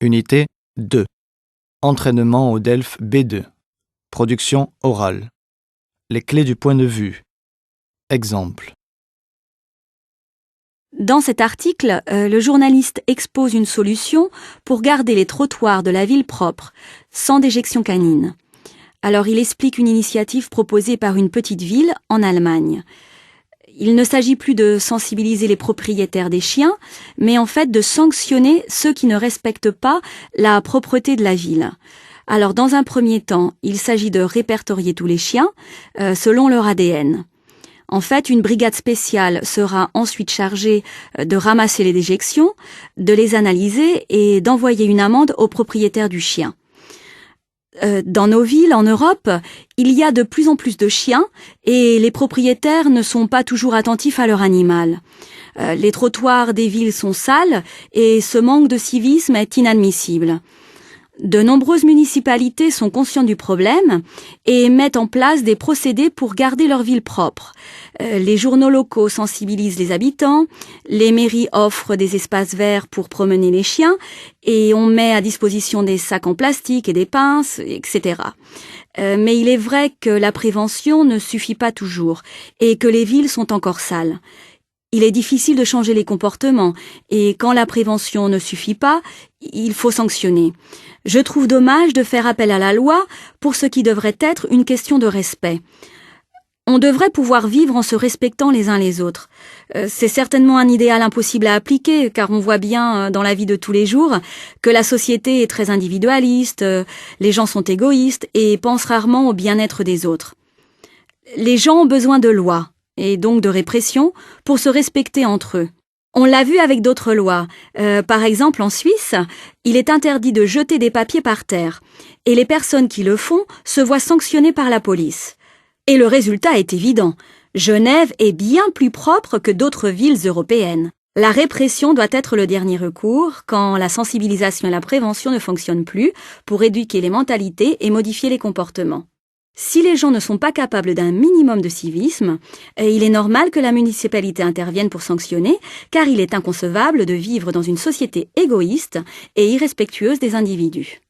Unité 2. Entraînement au DELF B2. Production orale. Les clés du point de vue. Exemple. Dans cet article, le journaliste expose une solution pour garder les trottoirs de la ville propres, sans déjection canine. Alors il explique une initiative proposée par une petite ville en Allemagne. Il ne s'agit plus de sensibiliser les propriétaires des chiens, mais en fait de sanctionner ceux qui ne respectent pas la propreté de la ville. Alors dans un premier temps, il s'agit de répertorier tous les chiens selon leur ADN. En fait, une brigade spéciale sera ensuite chargée de ramasser les déjections, de les analyser et d'envoyer une amende au propriétaire du chien. Dans nos villes, en Europe, il y a de plus en plus de chiens et les propriétaires ne sont pas toujours attentifs à leur animal. Les trottoirs des villes sont sales et ce manque de civisme est inadmissible. De nombreuses municipalités sont conscientes du problème et mettent en place des procédés pour garder leur ville propre. Les journaux locaux sensibilisent les habitants, les mairies offrent des espaces verts pour promener les chiens et on met à disposition des sacs en plastique et des pinces, etc. Mais il est vrai que la prévention ne suffit pas toujours et que les villes sont encore sales. Il est difficile de changer les comportements et quand la prévention ne suffit pas, il faut sanctionner. Je trouve dommage de faire appel à la loi pour ce qui devrait être une question de respect. On devrait pouvoir vivre en se respectant les uns les autres. C'est certainement un idéal impossible à appliquer car on voit bien dans la vie de tous les jours que la société est très individualiste, les gens sont égoïstes et pensent rarement au bien-être des autres. Les gens ont besoin de lois et donc de répression pour se respecter entre eux. On l'a vu avec d'autres lois. Par exemple, en Suisse, il est interdit de jeter des papiers par terre et les personnes qui le font se voient sanctionnées par la police. Et le résultat est évident. Genève est bien plus propre que d'autres villes européennes. La répression doit être le dernier recours quand la sensibilisation et la prévention ne fonctionnent plus pour éduquer les mentalités et modifier les comportements. Si les gens ne sont pas capables d'un minimum de civisme, il est normal que la municipalité intervienne pour sanctionner, car il est inconcevable de vivre dans une société égoïste et irrespectueuse des individus.